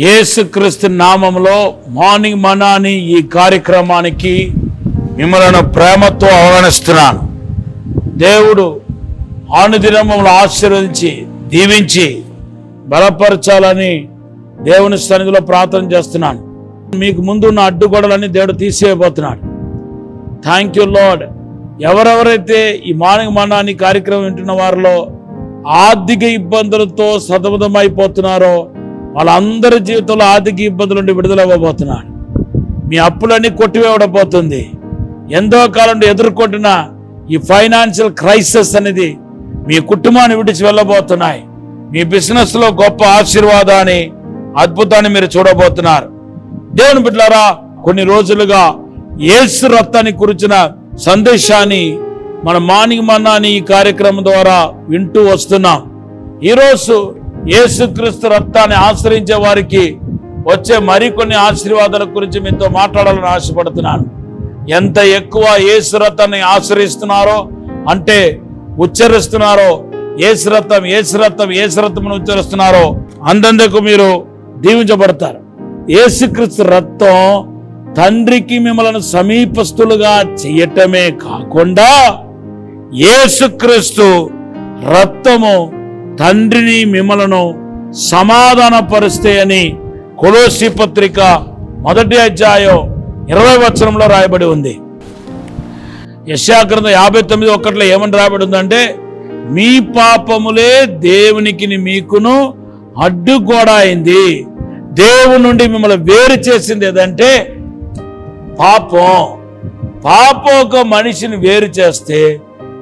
యేసుక్రీస్తు నామములో మార్నింగ్ మన్నా అని ఈ కార్యక్రమానికి మిమ్మల్ని ప్రేమతో ఆహ్వానిస్తున్నాను. దేవుడు అనుదినం మమ్మల్ని ఆశీర్వదించి దీవించి బలపరచాలని దేవుని సన్నిధిలో ప్రార్థన చేస్తున్నాను. మీకు ముందున్న అడ్డుగోడలన్నీ దేవుడు తీసేయబోతున్నాడు. Thank you lord. ఎవరెవరైతే ఈ మార్నింగ్ మన్నా అని కార్యక్రమం వింటున్న వారిలో ఆర్థిక ఇబ్బందులతో సతమతమైపోతున్నారో వాళ్ళందరి జీవితంలో ఆర్థిక ఇబ్బందుల నుండి విడుదలవ్వబోతున్నాడు. మీ అప్పులన్నీ కొట్టివేయబడబోతుంది. ఎంతో కాలం ఎదుర్కొంటున్న ఈ ఫైనాన్షియల్ క్రైసిస్ అనేది మీ కుటుంబాన్ని విడిచి వెళ్ళబోతున్నాయి. మీ బిజినెస్లో గొప్ప ఆశీర్వాదాన్ని అద్భుతాన్ని మీరు చూడబోతున్నారు. దేవుని బిడ్డలారా, కొన్ని రోజులుగా యేసు రక్తాన్ని గురించిన సందేశాన్ని మన మార్నింగ్ మన్నా అని ఈ కార్యక్రమం ద్వారా వింటూ వస్తున్నాం. ఈరోజు యేసుక్రీస్తు రక్తాన్ని ఆశ్రయించే వారికి వచ్చే మరికొన్ని ఆశీర్వాదాల గురించి మీతో మాట్లాడాలని ఆశపడుతున్నాను. ఎంత ఎక్కువ యేసు రక్తాన్ని ఆశ్రయిస్తున్నారో అంటే ఉచ్చరిస్తున్నారో, యేసు రక్తం యేసు రక్తం యేసు రక్తం ఉచ్చరిస్తున్నారో అంతందుకు మీరు దీవించబడతారు. యేసుక్రీస్తు రక్తం తండ్రికి మిమ్మల్ని సమీపస్తులుగా చేయటమే కాకుండా యేసుక్రీస్తు రక్తము తండ్రిని మిమ్మలను సమాధానపరుస్తే అని కొలొస్సీ పత్రిక 1వ అధ్యాయం 20వ వచనంలో రాయబడి ఉంది. యెషయా గ్రంథం 59:1 ఏమని రాయబడి ఉందంటే, మీ పాపములే దేవునికి మీకును అడ్డుగోడ అయింది. దేవుని నుండి మిమ్మల్ని వేరు చేసింది ఏదంటే పాపం ఒక మనిషిని వేరు చేస్తే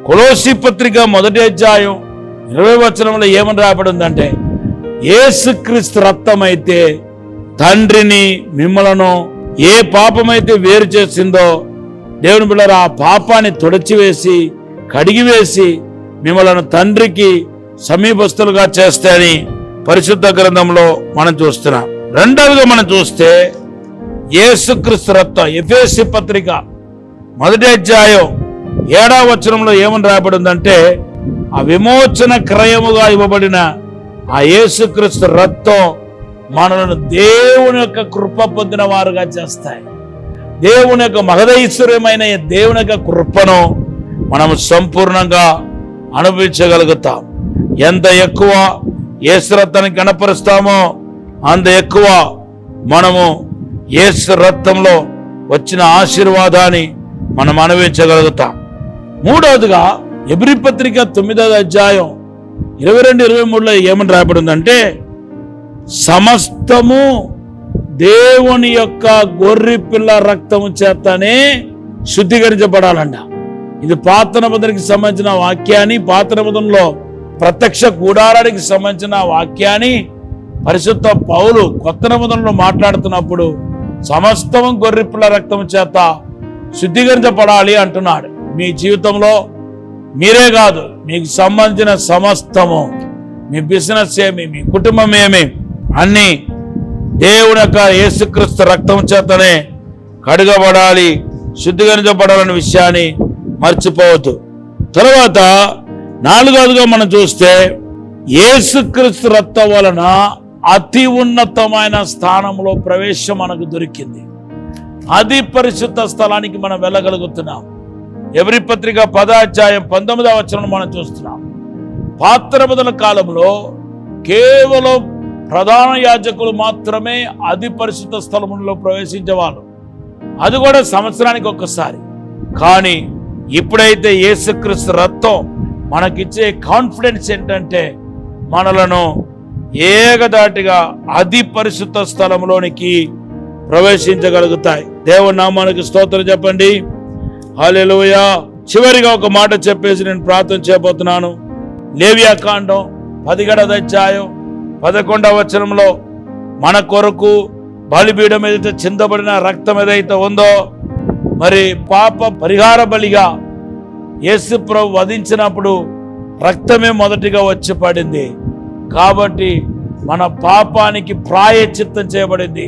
కొలొస్సీ పత్రిక 1వ అధ్యాయం 20వ వచనంలో ఏమని రాబడి ఉందంటే, యేసుక్రీస్తు రక్తం అయితే తండ్రిని మిమ్మలను ఏ పాపమైతే వేరు చేసిందో దేవుని బిడ్డలారా ఆ పాపాన్ని తుడిచివేసి కడిగివేసి మిమ్మలను తండ్రికి సమీపస్తులుగా చేస్తాయని పరిశుద్ధ గ్రంథంలో మనం చూస్తున్నాం. రెండవదిగా మనం చూస్తే యేసుక్రీస్తు రక్తం ఎఫెసీ పత్రిక 1వ అధ్యాయం 7వ వచనంలో ఏమని రాబడి ఉందంటే, ఆ విమోచన క్రయముగా ఇవ్వబడిన ఆ యేసుక్రీస్తు రక్తం మనలను దేవుని యొక్క కృప పొందిన వారుగా చేస్తాయి. దేవుని యొక్క మహదైశ్వర్యమైన దేవుని యొక్క కృపను మనం సంపూర్ణంగా అనుభవించగలుగుతాం. ఎంత ఎక్కువ యేసు రక్తాన్ని గణపరుస్తామో అంత ఎక్కువ మనము యేసు రక్తంలో వచ్చిన ఆశీర్వాదాన్ని మనం అనుభవించగలుగుతాం. మూడవదిగా ఎబ్రీ పత్రిక 9వ అధ్యాయం 22-23లో ఏమని రాయబడి ఉందంటే, సమస్తము దేవుని యొక్క గొర్రె పిల్ల రక్తము చేతనే శుద్ధీకరించబడాలంట. ఇది పాత నిబంధనకి సంబంధించిన వాక్యాన్ని, పాత నిబంధనలో ప్రత్యక్ష గుడారానికి సంబంధించిన వాక్యాన్ని పరిశుద్ధ పౌలు కొత్త నిబంధనలో మాట్లాడుతున్నప్పుడు సమస్తము గొర్రె పిల్ల రక్తము చేత శుద్ధీకరించబడాలి అంటున్నాడు. మీ జీవితంలో మీరే కాదు, మీకు సంబంధించిన సమస్తము, మీ బిజినెస్ ఏమి, మీ కుటుంబం ఏమి, అన్ని దేవుని యొక్క యేసుక్రీస్తు రక్తం చేతనే కడగబడాలి, శుద్ధీకరించబడాలనే విషయాన్ని మర్చిపోవద్దు. తర్వాత నాలుగవదిగా మనం చూస్తే యేసుక్రీస్తు రక్తం వలన అతి ఉన్నతమైన స్థానంలో ప్రవేశం మనకు దొరికింది. అది పరిశుద్ధ స్థలానికి మనం వెళ్ళగలుగుతున్నాం. ఎబ్రీ పత్రిక 10వ అధ్యాయం 19వ వచనం మనం చూస్తున్నాం. పాత నిబంధన కాలంలో కేవలం ప్రధాన యాజకులు మాత్రమే అతి పరిశుద్ధ స్థలంలో ప్రవేశించేవాళ్ళు, అది కూడా సంవత్సరానికి ఒక్కసారి. కానీ ఇప్పుడైతే యేసుక్రీస్తు రక్తం మనకిచ్చే కాన్ఫిడెన్స్ ఏంటంటే మనలను ఏకదాటిగా అతి పరిశుద్ధ స్థలంలోనికి ప్రవేశించగలుగుతాయి. దేవుని నామానికి స్తోత్రం చెప్పండి. హల్లెలూయా. చివరిగా ఒక మాట చెప్పేసి నేను ప్రార్థన చేయబోతున్నాను. లేవియాకాండం 11వ అధ్యాయం 11వ వచనంలో మన కొరకు బలిపీఠం ఏదైతే చిందబడిన రక్తం ఏదైతే ఉందో, మరి పాప పరిహార బలిగా యేసు ప్రభు వధించినప్పుడు రక్తమే మొదటిగా వచ్చి పడింది. కాబట్టి మన పాపానికి ప్రాయశ్చిత్తం చేయబడింది.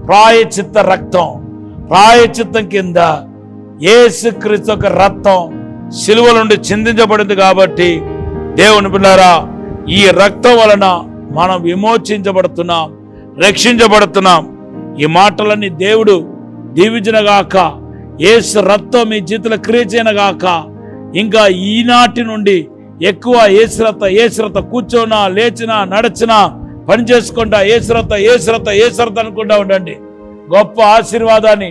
ప్రాయశ్చిత్త రక్తం, ప్రాయశ్చిత్తం కింద యేసుక్రీస్తు యొక్క రక్తం సిలువ నుండి చిందించబడింది. కాబట్టి దేవుని బిడ్డలారా, ఈ రక్తం వలన మనం విమోచించబడుతున్నాం. రక్షించబడుతున్నాం. ఈ మాటలన్నీ దేవుడు దీవించునుగాక. యేసు రక్తం మీ జీవితంలో క్రియ చేయనుగాక. ఇంకా ఈనాటి నుండి ఎక్కువ ఏసురత కూర్చోనా, లేచినా, నడిచినా, పని చేసుకుంటా ఏసురత అనుకుంటా ఉండండి. గొప్ప ఆశీర్వాదాన్ని,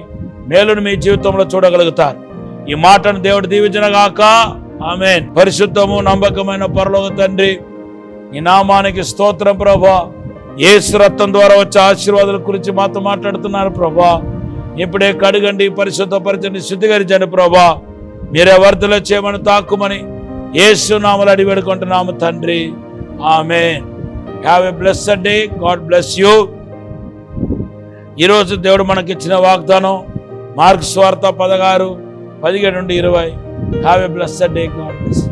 మేలును మీ జీవితంలో చూడగలుగుతారు. ఈ మాటను దేవుడు దీవించునుగాక. ఆమేన్. పరిశుద్ధము నమ్మకమైన పరలోక తండ్రి, ఈ నామానికి స్తోత్రం ప్రభా. యేసు రక్తం ద్వారా వచ్చే ఆశీర్వాదాల గురించి మాతో మాట్లాడుతున్నారు ప్రభా. ఇప్పుడే కడగండి, పరిశుద్ధపరచండి, శుద్ధీకరించండి ప్రభా. మీరే వర్ధలో చేయమని, తాకుమని యేసు నామములో అడిగి వేడుకుంటున్నాము తండ్రి. Amen. Have a blessed day. God bless you. ఈరోజు దేవుడు మనకిచ్చిన వాగ్దానం మార్కు సువార్త 16:17-20. Have a blessed day. God bless.